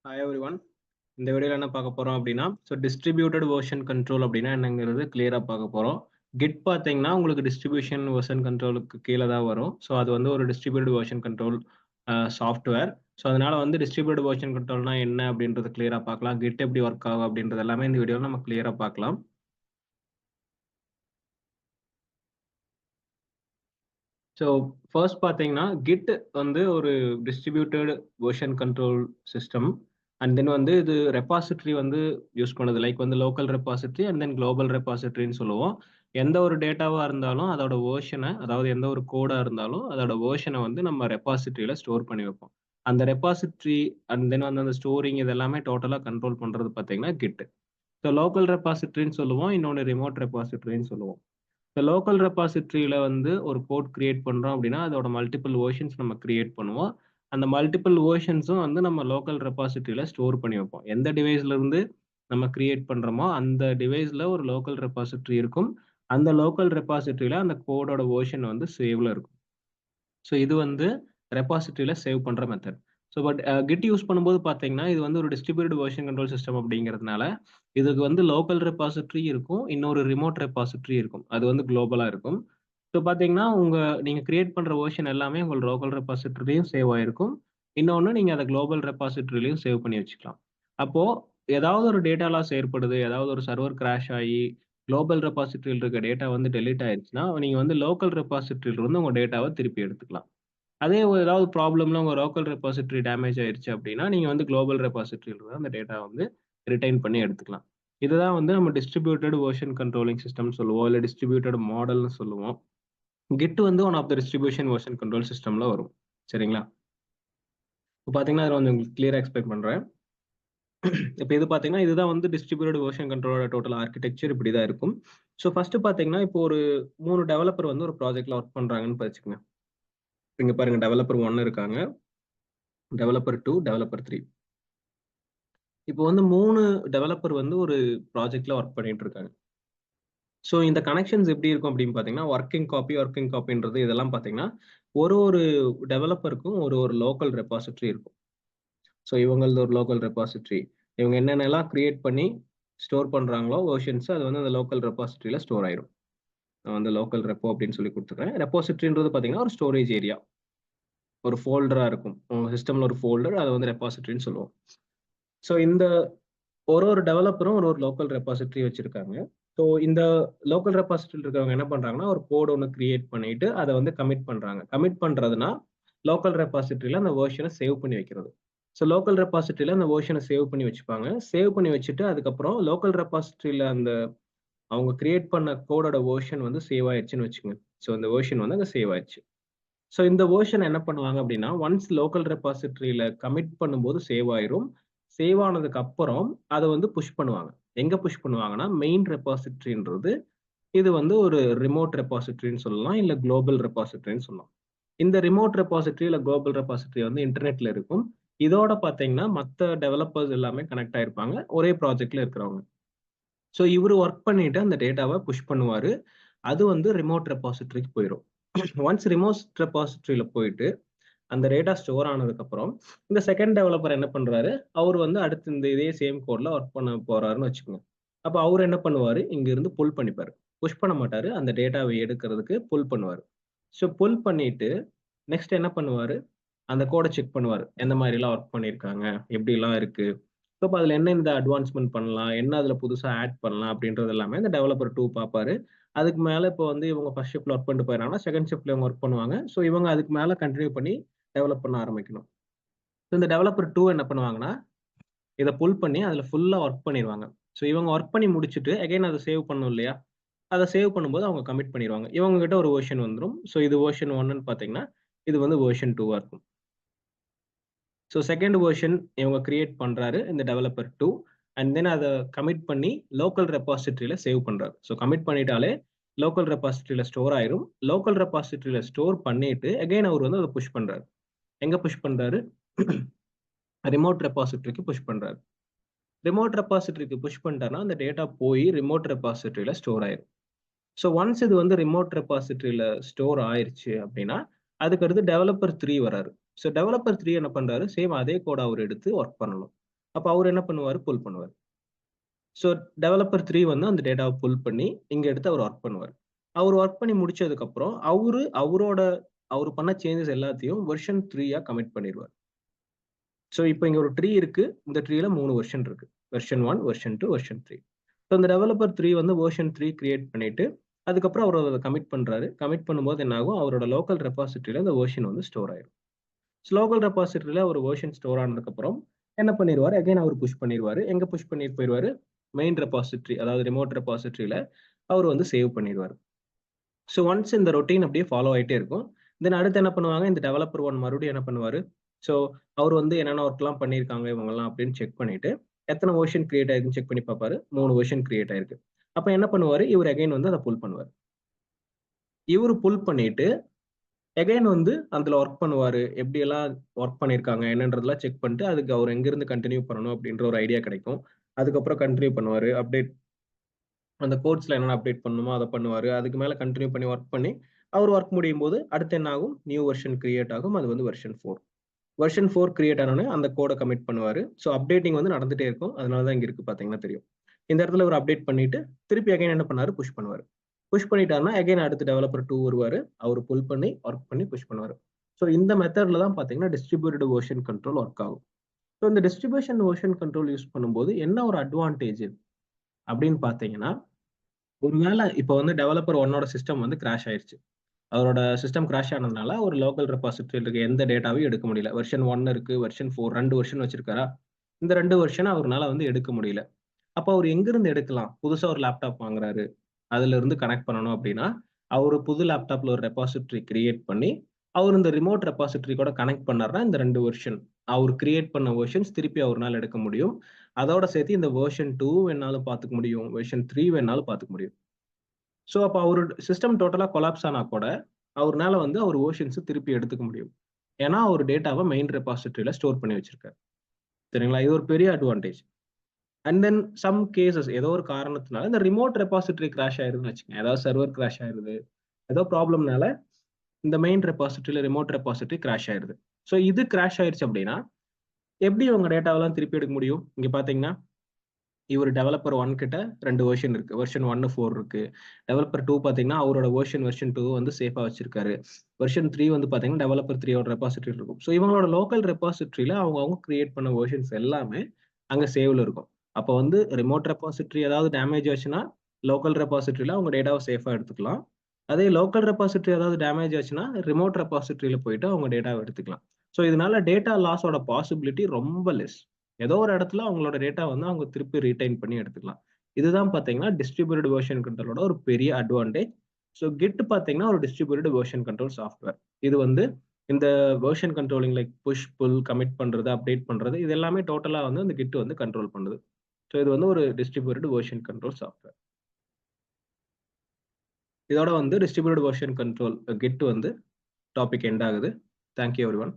Hi every one. இந்த வீடியோவில் என்ன பார்க்க போகிறோம் அப்படின்னா, டிஸ்ட்ரிபியூட்டட் வெர்ஷன் கண்ட்ரோல் அப்படின்னா என்னங்கிறது கிளியராக பார்க்க போகிறோம். கிட் பார்த்தீங்கன்னா உங்களுக்கு டிஸ்ட்ரிபியூஷன் வெர்ஷன் கண்ட்ரோலுக்கு கீழே தான் வரும். அது வந்து ஒரு டிஸ்ட்ரிபியூட்டட் வெர்ஷன் கண்ட்ரோல் சாஃப்ட்வேர். அதனால வந்து டிஸ்ட்ரிபியூட்டட் வெர்ஷன் கண்ட்ரோல்னா என்ன அப்படின்றது கிளியராக பார்க்கலாம். கிட் எப்படி ஒர்க் ஆகும் அப்படின்றது எல்லாமே இந்த வீடியோவில் நம்ம கிளியராக பார்க்கலாம். ஃபர்ஸ்ட் பார்த்தீங்கன்னா, கிட் வந்து ஒரு distributed version control system. And then வந்து இது ரெபாசிட்டரி வந்து யூஸ் பண்ணுது. லைக் வந்து local repository and then global ரெபாசிட்டரின்னு சொல்லுவோம். எந்த ஒரு டேட்டாவா இருந்தாலும் அதோட வெர்ஷன, அதாவது எந்த ஒரு கோடா இருந்தாலும் அதோட வெர்ஷன வந்து நம்ம ரெபாசிட்டரியில ஸ்டோர் பண்ணி வைப்போம். அந்த ரெபாசிட்டரி அண்ட் தென் வந்து அந்த ஸ்டோரிங் இது எல்லாமே டோட்டலா கண்ட்ரோல் பண்றது பார்த்தீங்கன்னா கிட். லோக்கல் ரெபாசிட்டரின்னு சொல்லுவோம். இன்னொன்னு ரிமோட் ரெபாசிட்டரின்னு சொல்லுவோம். இந்த லோக்கல் ரெபாசிட்டரியில வந்து ஒரு கோட் கிரியேட் பண்றோம் அப்படின்னா, அதோட மல்டிபிள் வெர்ஷன்ஸ் நம்ம கிரியேட் பண்ணுவோம். அந்த மல்டிபிள் வெர்ஷன்ஸும் வந்து நம்ம லோக்கல் ரெபாசிட்டரியில ஸ்டோர் பண்ணி வைப்போம். எந்த டிவைஸ்ல இருந்து நம்ம கிரியேட் பண்றோமோ, அந்த டிவைஸ்ல ஒரு லோக்கல் ரெபாசிட்டரி இருக்கும். அந்த லோக்கல் ரெபாசிட்டரியில அந்த கோடோட வெர்ஷன் வந்து சேவ்ல இருக்கும். இது வந்து ரெபாசிட்டரியில சேவ் பண்ற மெத்தட். கிட் யூஸ் பண்ணும்போது பார்த்தீங்கன்னா, இது வந்து ஒரு டிஸ்ட்ரிபியூட்டட் வெர்ஷன் கண்ட்ரோல் சிஸ்டம் அப்படிங்கிறதுனால, இதுக்கு வந்து லோக்கல் ரெபாசிட்டரி இருக்கும். இன்னொரு ரிமோட் ரெபாசிட்டரி இருக்கும். அது வந்து குளோபலா இருக்கும். பார்த்தீங்கன்னா, நீங்க கிரியேட் பண்ற வெர்ஷன் எல்லாமே உங்க லோக்கல் ரெபாசிட்டரிலயும் சேவ் ஆயிருக்கும். இன்னொன்னு நீங்க அத குளோபல் ரெபாசிட்டரிலயும் சேவ் பண்ணி வச்சுக்கலாம். அப்போ ஏதாவது ஒரு டேட்டா லாஸ் ஏற்படுது, ஏதாவது ஒரு சர்வர் கிராஷ் ஆயி, குளோபல் ரெபாசிட்டரியில இருக்க டேட்டா வந்து டெலீட் ஆயிருச்சுன்னா, நீங்க வந்து லோக்கல் ரெபாசிட்டரியில இருந்து உங்க டேட்டாவ திருப்பி எடுத்துக்கலாம். அதே ஏதாவது ப்ராப்ளம்ல உங்க லோக்கல் ரெபாசிட்டரி டேமேஜ் ஆயிருச்சு அப்படின்னா, நீங்க வந்து குளோபல் ரெபாசிட்டரியில இருந்து அந்த டேட்டா வந்து ரிட்டைன் பண்ணி எடுத்துக்கலாம். இதுதான் வந்து நம்ம டிஸ்ட்ரிபியூட்டட் வெர்ஷன் கண்ட்ரோலிங் சிஸ்டம்னு சொல்லுவோம். இல்ல டிஸ்ட்ரிபியூட்டட் மாடல்னு சொல்லுவோம். கிட் வந்து one of the distribution version control சிஸ்டம்ல வரும். சரிங்களா? இப்ப பார்த்தீங்கன்னா, அதில வந்து உங்களுக்கு கிளியரா எக்ஸ்பிளைன் பண்றேன். இப்ப இது பார்த்தீங்கன்னா, இதுதான் வந்து டிஸ்ட்ரிபியூட்டட் வெர்ஷன் கண்ட்ரோலோட டோட்டல் ஆர்க்கிடெக்சர் இப்படிதான் இருக்கும். ஃபர்ஸ்ட் பார்த்தீங்கன்னா, இப்போ ஒரு 3 டெவலப்பர் வந்து ஒரு ப்ராஜெக்ட்ல வொர்க் பண்றாங்கன்னு வச்சுக்கங்க. இங்க பாருங்க டெவலப்பர் 1 இருக்காங்க. Developer 2, developer 3. இப்போ வந்து 3 டெவலப்பர் வந்து ஒரு ப்ராஜெக்ட்ல வொர்க் பண்ணிட்டு இருக்காங்க. இந்த கனெக்ஷன்ஸ் எப்படி இருக்கும் அப்படின்னு பார்த்தீங்கன்னா, ஒர்க்கிங் காப்பின்றது இதெல்லாம் பார்த்தீங்கன்னா, ஒரு டெவலப்பருக்கும் ஒரு லோக்கல் ரெபாசிட்டரி இருக்கும். இவங்களது ஒரு லோக்கல் ரெபாசிட்டரி. இவங்க என்னென்னலாம் கிரியேட் பண்ணி ஸ்டோர் பண்றாங்களோ வெர்ஷன்ஸ் அது வந்து அந்த லோக்கல் ரெபாசிட்டரியில ஸ்டோர் ஆயிரும். நான் வந்து லோக்கல் ரெப்போ அப்படின்னு சொல்லி குடுத்துருக்கேன். ரெபாசிட்டரின்றது பார்த்தீங்கன்னா, ஒரு ஸ்டோரேஜ் ஏரியா. ஒரு ஃபோல்டரா இருக்கும். உங்க சிஸ்டம்ல ஒரு ஃபோல்டர் அத வந்து ரெபாசிட்டரின்னு சொல்லுவோம். இந்த ஒரு டெவலப்பரும் ஒரு லோக்கல் ரெபாசிட்டரி வச்சிருக்காங்க. இந்த லோக்கல் ரெபாசிட்டரில இருக்கிறவங்க என்ன பண்றாங்கன்னா, ஒரு கோட் ஒண்ணு கிரியேட் பண்ணிட்டு அத வந்து கமிட் பண்றாங்க. கமிட் பண்றதுன்னா, லோக்கல் ரெபாசிட்டரில அந்த வெர்ஷன சேவ் பண்ணி வைக்கிறது. லோக்கல் ரெபாசிட்டரில அந்த வெர்ஷன சேவ் பண்ணி வச்சுப்பாங்க. சேவ் பண்ணி வச்சுட்டு அதுக்கப்புறம் லோக்கல் ரெபாசிட்டரில அந்த அவங்க கிரியேட் பண்ண கோடோட வெர்ஷன் வந்து சேவ் ஆயிருச்சுன்னு வச்சுக்கங்க. அந்த வெர்ஷன் வந்து அங்க சேவ் ஆயிருச்சு. இந்த வெர்ஷன் என்ன பண்ணுவாங்க அப்படின்னா, ஒன்ஸ் லோக்கல் ரெபாசிட்டரியில கமிட் பண்ணும்போது சேவ் ஆயிரும். சேவ் ஆனதுக்கு அப்புறம் அத வந்து புஷ் பண்ணுவாங்க. எங்க புஷ் பண்ணுவாங்கன்னா, மெயின் ரெபாசிட்டரின்றது இது வந்து ஒரு ரிமோட் ரெபாசிட்டரின்னு சொல்லலாம். இல்ல குளோபல் ரெபாசிட்டரின்னு சொல்லலாம். இந்த ரிமோட் ரெபாசிட்டரி இல்ல குளோபல் ரெபாசிட்டரி வந்து இன்டர்நெட்ல இருக்கும். இதோட பார்த்தீங்கன்னா, மத்த டெவலப்பர்ஸ் எல்லாமே கனெக்ட் ஆயிருப்பாங்க. ஒரே ப்ராஜெக்ட்ல இருக்கிறவங்க. இவரு வொர்க் பண்ணிட்டு அந்த டேட்டாவ புஷ் பண்ணுவாரு. அது வந்து ரிமோட் ரெபாசிட்டரிக்கு போயிரும். ஒன்ஸ் ரிமோட் ரெபாசிட்டரியில போயிட்டு அந்த டேட்டா ஸ்டோர் ஆனதுக்கப்புறம், இந்த செகண்ட் டெவலப்பர் என்ன பண்றாரு, அவரு வந்து அடுத்து இந்த இதே சேம் கோட்ல வொர்க் பண்ண போறாருன்னு வச்சுக்கோங்க. அப்ப அவரு என்ன பண்ணுவாரு, இங்க இருந்து புல் பண்ணிப்பாரு. புஷ் பண்ண மாட்டாரு. அந்த டேட்டாவ எடுக்கிறதுக்கு புல் பண்ணுவாரு. புல் பண்ணிட்டு, நெக்ஸ்ட் என்ன பண்ணுவாரு, அந்த கோட செக் பண்ணுவாரு. எந்த மாரிலாம் வொர்க் பண்ணியிருக்காங்க, எப்படிலாம் இருக்கு. அப்ப அதுல என்ன இந்த அட்வான்ஸ்மென்ட் பண்ணலாம், என்ன அதுல புதுசா ஆட் பண்ணலாம் அப்படின்றது எல்லாமே இந்த டெவலப்பர் 2 பாப்பாரு. அதுக்கு மேல இப்போ வந்து இவங்க ஃபர்ஸ்ட் ஷிஃப்ட்ல வொர்க் பண்ணிட்டு போயிடுறாங்கன்னா, செகண்ட் ஷிஃப்ட்ல இவங்க வொர்க் பண்ணுவாங்க. இவங்க அதுக்கு மேல கன்டின்யூ பண்ணி டெவலப் பண்ண ஆரம்பிக்கணும். இந்த டெவலப்பர் 2 என்ன பண்ணுவாங்கன்னா, இத புல் பண்ணி அதுல ஃபுல்லா வொர்க் பண்ணிருவாங்க. இவங்க வொர்க் பண்ணி முடிச்சுட்டு அகைன் அத சேவ் பண்ணணும் இல்லையா? அத சேவ் பண்ணும்போது அவங்க கமிட் பண்ணிருவாங்க. இவங்க கிட்ட ஒரு வெர்ஷன் வந்துரும். இது வெர்ஷன் 1ன்னு பார்த்தீங்கன்னா, இது வந்து வெர்ஷன் 2வா இருக்கும். செகண்ட் வெர்ஷன் இவங்க கிரியேட் பண்றாரு இந்த டெவலப்பர் 2 அண்ட் தென் அத கமிட் பண்ணி லோக்கல் ரெபாசிட்டரியில சேவ் பண்றாரு. கமிட் பண்ணிட்டாலே லோக்கல் ரெபாசிட்டரியில ஸ்டோர் ஆயிரும். லோக்கல் ரெபாசிட்டரியில ஸ்டோர் பண்ணிட்டு அகைன் அவர் வந்து அத புஷ் பண்றாரு. எங்க புஷ் பண்றாரு? ரிமோட் ரெபாசிட்டரிக்கு புஷ் பண்றாரு. ரிமோட் ரெபாசிட்டரிக்கு புஷ் பண்ணிட்டாருன்னா, அந்த டேட்டா போய் ரிமோட் ரெபாசிட்டரியில ஸ்டோர் ஆயிரும். ஒன்ஸ் இது வந்து ரிமோட் ரெபாசிட்டரியில ஸ்டோர் ஆயிருச்சு அப்படின்னா, அதுக்கு அடுத்து டெவலப்பர் 3 வராரு. டெவலப்பர் 3 என்ன பண்றாரு? சேம் அதே கோட அவர் எடுத்து வொர்க் பண்ணணும். அப்போ அவர் என்ன பண்ணுவார், புல் பண்ணுவார். ஸோ டெவலப்பர் 3 வந்து அந்த டேட்டாவை புல் பண்ணி இங்க எடுத்து அவர் ஒர்க் பண்ணுவார். அவர் ஒர்க் பண்ணி முடிச்சதுக்கப்புறம் அவர் பண்ண சேஞ்சஸ் எல்லாத்தையும் வெர்ஷன் 3 கமிட் பண்ணிடுவார். ஸோ இப்போ இங்க ஒரு ட்ரீ இருக்கு. இந்த ட்ரீல 3 வெர்ஷன் இருக்கு. Version 1, version 2, version 3. ஸோ இந்த டெவலப்பர் 3 வந்து வெர்ஷன் 3 கிரியேட் பண்ணிட்டு அதுக்கப்புறம் அவர் அதை கமிட் பண்றாரு. கமிட் பண்ணும்போது என்ன ஆகும், அவரோட லோக்கல் ரெபாசிட்டரியில அந்த வெர்ஷன் வந்து ஸ்டோர் ஆயிடும். லோக்கல் ரெபாசிட்டரியில ஒரு வெர்ஷன் ஸ்டோர் ஆனதுக்கப்புறம் என்ன பண்ணிடுவார், அகைன் அவர் புஷ் பண்ணிடுவாரு. எங்க புஷ் பண்ணிட்டு போயிடுவாரு, மெயின் ரெபாசிட்டரி, அதாவது ரிமோட் ரெபாசிட்டரியில அவர் வந்து சேவ் பண்ணிடுவார். ஸோ ஒன்ஸ் இந்த ரொட்டீன் அப்படியே ஃபாலோ ஆகிட்டே இருக்கும். தென் அடுத்து என்ன பண்ணுவாங்க, இந்த டெவலப்பர் 1 மறுபடியும் என்ன பண்ணுவாரு, ஸோ அவர் வந்து என்னென்ன ஒர்க்லாம் பண்ணியிருக்காங்க இவங்கெல்லாம் அப்படின்னு செக் பண்ணிட்டு எத்தனை வெர்ஷன் கிரியேட் ஆயிருக்குன்னு செக் பண்ணி பார்ப்பாரு. 3 வெர்ஷன் கிரியேட் ஆயிருக்கு. அப்போ என்ன பண்ணுவாரு, இவர் அகைன் வந்து அதை புல் பண்ணுவார். இவர் புல் பண்ணிட்டு எகைன் வந்து அதுல ஒர்க் பண்ணுவாரு. எப்படியெல்லாம் ஒர்க் பண்ணியிருக்காங்க என்னன்றதெல்லாம் செக் பண்ணிட்டு அதுக்கு அவர் எங்கிருந்து கண்டினியூ பண்ணணும் அப்படின்ற ஒரு ஐடியா கிடைக்கும். அதுக்கப்புறம் கண்டினியூ பண்ணுவாரு. அப்டேட் அந்த கோட்ஸ்ல என்னென்ன அப்டேட் பண்ணணுமோ அதை பண்ணுவாரு. அதுக்கு மேல கண்டினியூ பண்ணி ஒர்க் பண்ணி அவர் ஒர்க் முடியும் போது அடுத்து என்ன ஆகும், நியூ வெர்ஷன் கிரியேட் ஆகும். அது வந்து வெர்ஷன் 4. வெர்ஷன் 4 கிரியேட் ஆனோடனே அந்த கோடை கமிட் பண்ணுவாரு. ஸோ அப்டேட்டிங் வந்து நடந்துட்டே இருக்கும். அதனால தான் இங்க இருக்கு பார்த்தீங்கன்னா தெரியும். இந்த இடத்துல ஒரு அப்டேட் பண்ணிட்டு திருப்பி அகைன் என்ன பண்ணாரு, புஷ் பண்ணுவாரு. புஷ் பண்ணிட்டாருன்னா அகைன் அடுத்து டெவலப்பர் 2 வருவாரு. அவர் புல் பண்ணி ஒர்க் பண்ணி புஷ் பண்ணுவாரு. ஸோ இந்த மெத்தட்ல தான் பார்த்தீங்கன்னா டிஸ்ட்ரிபியூட்டட் வெர்ஷன் கண்ட்ரோல் ஒர்க் ஆகும். ஸோ இந்த டிஸ்ட்ரிபியூஷன் வெர்ஷன் கண்ட்ரோல் யூஸ் பண்ணும்போது என்ன ஒரு அட்வான்டேஜ் அப்படின்னு பார்த்தீங்கன்னா, ஒருவேளை இப்போ வந்து டெவலப்பர் 1ஓட சிஸ்டம் வந்து கிராஷ் ஆயிருச்சு. அவரோட சிஸ்டம் கிராஷ் ஆனதுனால ஒரு லோக்கல் ரெபாசிட்டரியில் இருக்க எந்த டேட்டாவையும் எடுக்க முடியல. வெர்ஷன் 1 இருக்கு, வெர்ஷன் 4 2 வெர்ஷன் வச்சிருக்காரா? இந்த 2 வெர்ஷன் அவர்னால வந்து எடுக்க முடியல. அப்போ அவர் எங்கிருந்து எடுக்கலாம்? புதுசா ஒரு லேப்டாப் வாங்குறாரு. அதுல இருந்து கனெக்ட் பண்ணணும் அப்படின்னா, அவரு புது லேப்டாப்ல ஒரு ரெபாசிட்டரி கிரியேட் பண்ணி, அவர் இந்த ரிமோட் ரெபாசிட்டரி கூட கனெக்ட் பண்ணாருன்னா, இந்த 2 வெர்ஷன் அவர் கிரியேட் பண்ண வெர்ஷன்ஸ் திருப்பி அவர்னால எடுக்க முடியும். அதோட சேர்த்து இந்த வெர்ஷன் 2 வேணாலும் பார்த்துக்க முடியும். வெர்ஷன் 3 வேணாலும் பார்த்துக்க முடியும். ஸோ அப்ப அவரு சிஸ்டம் டோட்டலா கொலாப்ஸ் ஆனா கூட, அவர்னால வந்து அவர் வெர்ஷன்ஸ் திருப்பி எடுத்துக்க முடியும். ஏன்னா, அவர் டேட்டாவ மெயின் ரெபாசிட்டரியில ஸ்டோர் பண்ணி வச்சிருக்காரு. சரிங்களா? இது ஒரு பெரிய advantage. And then some cases ஏதோ ஒரு காரணத்தினால இந்த ரிமோட் ரெபாசிட்டரி கிராஷ் ஆயிருதுன்னு வச்சுக்கோங்க. ஏதாவது சர்வர் கிராஷ் ஆயிருது. ஏதோ ப்ராப்ளம்னால இந்த மெயின் ரெபாசிட்டரியில ரிமோட் ரெபாசிட்டரி கிராஷ் ஆயிருது. ஸோ இது கிராஷ் ஆயிருச்சு அப்படின்னா, எப்படி உங்க டேட்டாவெல்லாம் திருப்பி எடுக்க முடியும்? இங்க பார்த்தீங்கன்னா, இவர் டெவலப்பர் 1 கிட்ட 2 வெர்ஷன் இருக்கு. வெர்ஷன் 1, 4 இருக்கு. டெவலப்பர் 2 பார்த்தீங்கன்னா, அவரோட வெர்ஷன் 2 வந்து சேஃபா வச்சிருக்காரு. வெர்ஷன் 3 வந்து பார்த்தீங்கன்னா, டெவலப்பர் 3ஓட ரெபாசிட்டரி இருக்கும். ஸோ இவங்களோட லோக்கல் ரெபாசிட்டரியில அவங்க கிரியேட் பண்ண வெர்ஷன்ஸ் எல்லாமே அங்க சேவ்ல இருக்கும். அப்போ வந்து ரிமோட் ரெபாசிட்டரி ஏதாவது டேமேஜ் ஆச்சுன்னா, லோக்கல் ரெபாசிட்டரியில அவங்க டேட்டாவ சேஃபா எடுத்துக்கலாம். அதே லோக்கல் ரெபாசிட்டரி ஏதாவது டேமேஜ் ஆச்சுன்னா, ரிமோட் ரெபாசிட்டரியில போயிட்டு அவங்க டேட்டாவ எடுத்துக்கலாம். ஸோ இதனால டேட்டா லாஸோட பாசிபிலிட்டி ரொம்ப லெஸ். ஏதோ ஒரு இடத்துல அவங்களோட டேட்டா வந்து அவங்க திருப்பி ரீடைன் பண்ணி எடுத்துக்கலாம். இதுதான் பார்த்தீங்கன்னா, டிஸ்ட்ரிபியூட்டட் வெர்ஷன் கண்ட்ரோலோட ஒரு பெரிய அட்வான்டேஜ். ஸோ Git பார்த்தீங்கன்னா, ஒரு டிஸ்ட்ரிபியூட்டட் வெர்ஷன் கண்ட்ரோல் சாஃப்ட்வேர். இது வந்து இந்த வெர்ஷன் கண்ட்ரோலிங் லைக் புஷ், புல், கமிட் பண்றது, அப்டேட் பண்றது இது எல்லாமே டோட்டலா வந்து இந்த Git வந்து கண்ட்ரோல் பண்ணுது. ஸோ இது வந்து ஒரு டிஸ்ட்ரிபியூட்டட் வெர்ஷன் கண்ட்ரோல் சாஃப்ட்வேர். இதோட வந்து டிஸ்ட்ரிபியூட்டட் வெர்ஷன் கண்ட்ரோல் Git வந்து டாபிக் எண்ட் ஆகுது. Thank you எவரிஒன்.